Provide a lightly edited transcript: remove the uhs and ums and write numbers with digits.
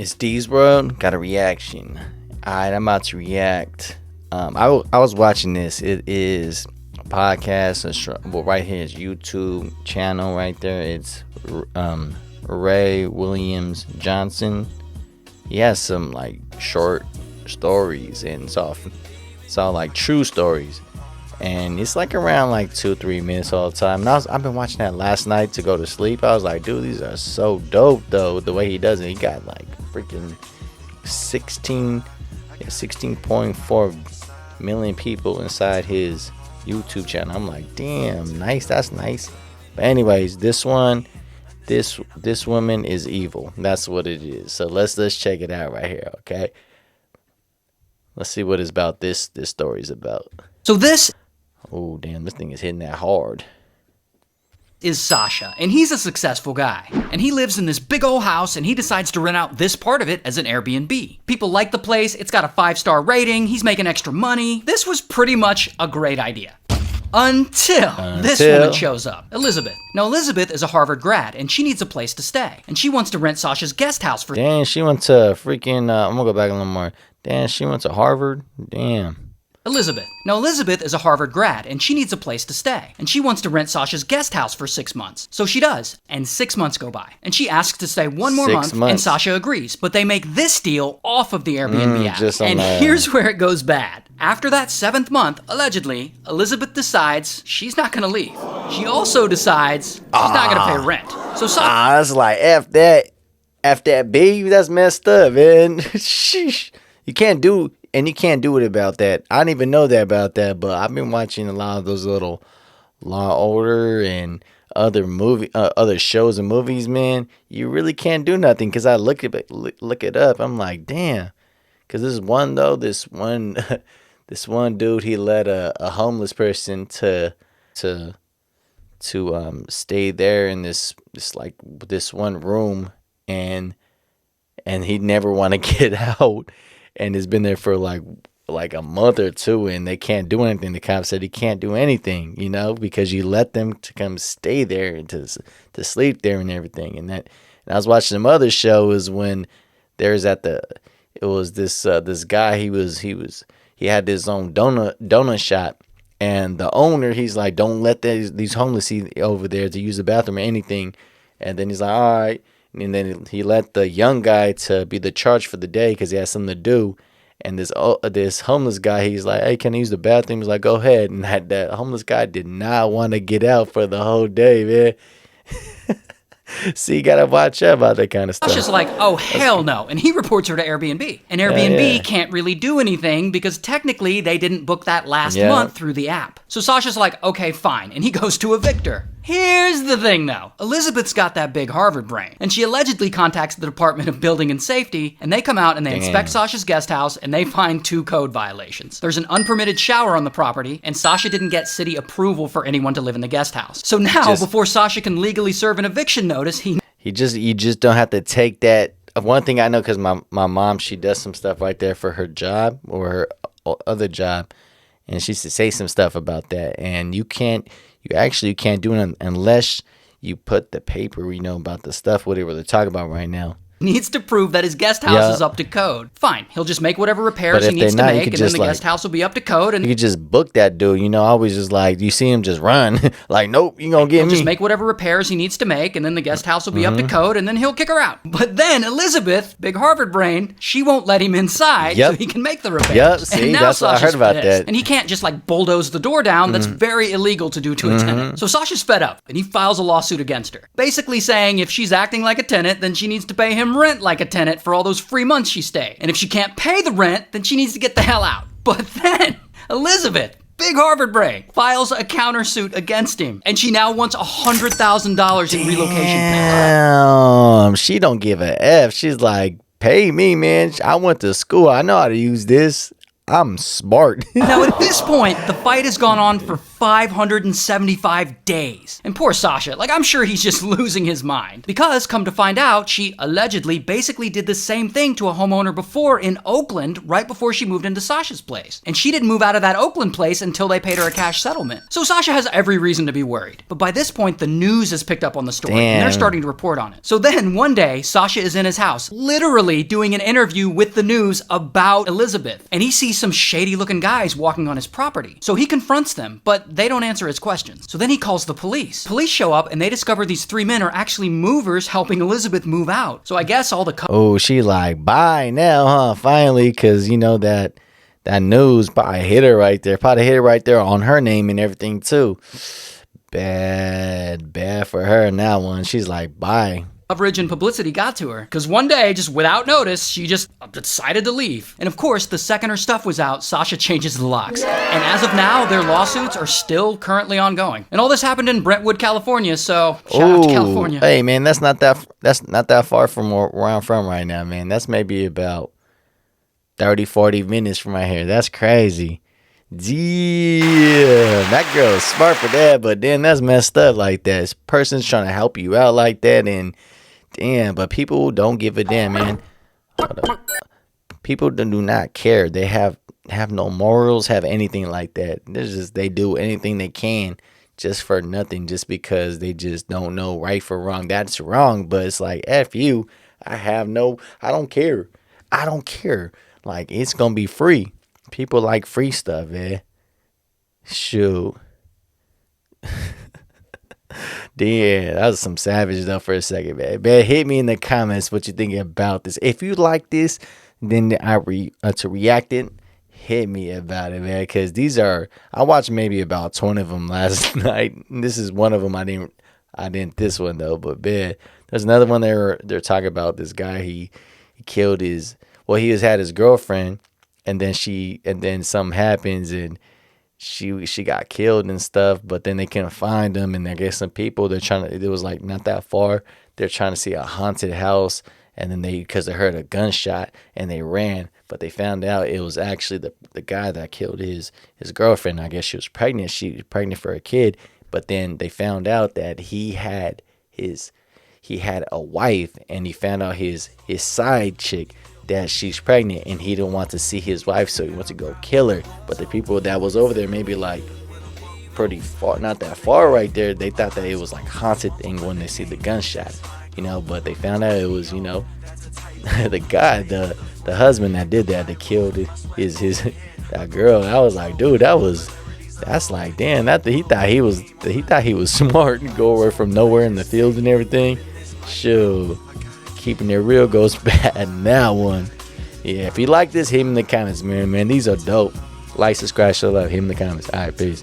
It's D's World. Got a reaction. Alright, I'm about to react. I was watching this. It is a podcast. Well, right here is YouTube channel right there. It's Ray Williams Johnson. He has some like short stories and it's all like true stories. And it's like around like 2-3 minutes all the time. And I've been watching that last night to go to sleep. I was like, dude, these are so dope though. The way he does it, he got like freaking 16.4 million people inside his YouTube channel. I'm like, damn, nice. That's nice. But anyways, this woman is evil. That's what it is. So let's check it out right here, okay? Let's see what it's about. This story is about. So this Oh, damn, this thing is hitting that hard. is Sasha, and he's a successful guy. And he lives in this big old house, and he decides to rent out this part of it as an Airbnb. People like the place, it's got a 5-star rating, he's making extra money. This was pretty much a great idea. Until this woman shows up, Elizabeth. Now, Elizabeth is a Harvard grad, and she needs a place to stay. And she wants to rent Sasha's guest house for... Damn, she went to freaking, I'm gonna go back a little more. Damn, she went to Harvard? Damn. Elizabeth. Now, Elizabeth is a Harvard grad, and she needs a place to stay. And she wants to rent Sasha's guest house for 6 months. So she does, and 6 months go by. And she asks to stay one more month, and Sasha agrees. But they make this deal off of the Airbnb app. And here's where it goes bad. After that 7th month, allegedly, Elizabeth decides she's not gonna leave. She also decides she's not gonna pay rent. So Sasha... that's like, F that B, that's messed up, man. Sheesh. You can't do it about that. I didn't even know that about that, but I've been watching a lot of those little Law and Order and other shows and movies, man. You really can't do nothing because I look it up. I'm like, damn. Because this one dude, he let a homeless person to stay there in this one room, and he'd never want to get out. And it's been there for like a month or two, and they can't do anything. The cop said he can't do anything, because you let them to come stay there and to sleep there and everything. And I was watching some other shows when this guy, he had his own donut shop, and the owner, he's like, don't let these homeless over there to use the bathroom or anything. And then he's like, all right. And then he let the young guy to be the charge for the day because he has something to do. And this homeless guy, he's like, hey, can I use the bathroom? He's like, go ahead. And that homeless guy did not want to get out for the whole day, man. See, you got to watch out about that kind of stuff. Sasha's like, oh, hell no. And he reports her to Airbnb. And Airbnb can't really do anything because technically they didn't book that last month through the app. So Sasha's like, okay, fine. And he goes to evict her. Here's the thing, though. Elizabeth's got that big Harvard brain, and she allegedly contacts the Department of Building and Safety, and they come out and they inspect Sasha's guest house, and they find 2 code violations. There's an unpermitted shower on the property, and Sasha didn't get city approval for anyone to live in the guest house. So now, before Sasha can legally serve an eviction notice, you just don't have to take that. One thing I know, because my mom, she does some stuff right there for her job or her other job, and she used to say some stuff about that, and you actually can't do it unless you put the paper, about the stuff, whatever they're talking about right now. needs to prove that his guest house is up to code. Fine, he'll just make whatever repairs he needs to make, and then the guest house will be up to code. And you could just book that dude. Always just like, you see him just run. Like, nope, you gonna get me. He'll just make whatever repairs he needs to make, and then the guest house will be up to code, and then he'll kick her out. But then Elizabeth, big Harvard brain, she won't let him inside so he can make the repairs. Yep, see, and now that's what I heard about that. And he can't just like bulldoze the door down. That's very illegal to do to a tenant. So Sasha's fed up, and he files a lawsuit against her. Basically saying if she's acting like a tenant, then she needs to pay him rent like a tenant for all those free months she stayed. And if she can't pay the rent, then she needs to get the hell out. But then Elizabeth, big Harvard brain, files a countersuit against him, and she now wants $100,000 in relocation pay. Damn, she don't give a F. She's like, pay me, man. I went to school. I know how to use this. I'm smart. Now, at this point, the fight has gone on for 575 days. And poor Sasha, I'm sure he's just losing his mind. Because, come to find out, she allegedly basically did the same thing to a homeowner before in Oakland, right before she moved into Sasha's place. And she didn't move out of that Oakland place until they paid her a cash settlement. So Sasha has every reason to be worried. But by this point, the news has picked up on the story, and they're starting to report on it. So then, one day, Sasha is in his house, literally doing an interview with the news about Elizabeth. And he sees some shady-looking guys walking on his property. So he confronts them, but they don't answer his questions. So then he calls the police. Police show up, and they discover these 3 men are actually movers helping Elizabeth move out. So I guess all the... Oh, she like, bye now, huh? Finally, because, that news probably hit her right there. Probably hit her right there on her name and everything, too. Bad for her in that one. She's like, bye. Coverage and publicity got to her, because one day, just without notice, she just decided to leave. And of course, the second her stuff was out, Sasha changes the locks. And as of now, their lawsuits are still currently ongoing. And all this happened in Brentwood, California, so shout out to California. Hey man, that's not that far from where I'm from right now, man. That's maybe about 30-40 minutes from right here. That's crazy. Yeah, that girl's smart for that, but then that's messed up like that. This person's trying to help you out like that, and damn, but people don't give a damn, man. People do not care. They have no morals, have anything like that. They do anything they can just for nothing, just because they just don't know right for wrong. That's wrong, but it's like, F you. I don't care. I don't care. Like, it's gonna be free. People like free stuff, man. Shoot. Damn, that was some savage stuff for a second, man. Man, hit me in the comments what you think about this. If you like this, then to react it, hit me about it, man. Because I watched maybe about 20 of them last night. This is one of them. I didn't this one though. But man, there's another one they're talking about this guy. He killed he had his girlfriend. And then something happens and she got killed and stuff, but then they couldn't find him, and I guess some people it was like not that far, they're trying to see a haunted house, and then because they heard a gunshot and they ran, but they found out it was actually the guy that killed his girlfriend. I guess she was pregnant for a kid, but then they found out that he had a wife, and he found out his side chick that she's pregnant, and he didn't want to see his wife, so he went to go kill her. But the people that was over there, maybe like pretty far, not that far right there, they thought that it was like haunted thing when they see the gunshot, but they found out it was, the guy, the husband that did that killed that girl. And I was like, dude, that's like, damn, he thought he was smart and go away from nowhere in the fields and everything. Shoot. Keeping it real goes bad in that one. Yeah, if you like this, hit me in the comments, man. These are dope. Like, subscribe, show love. Hit me in the comments. All right, peace.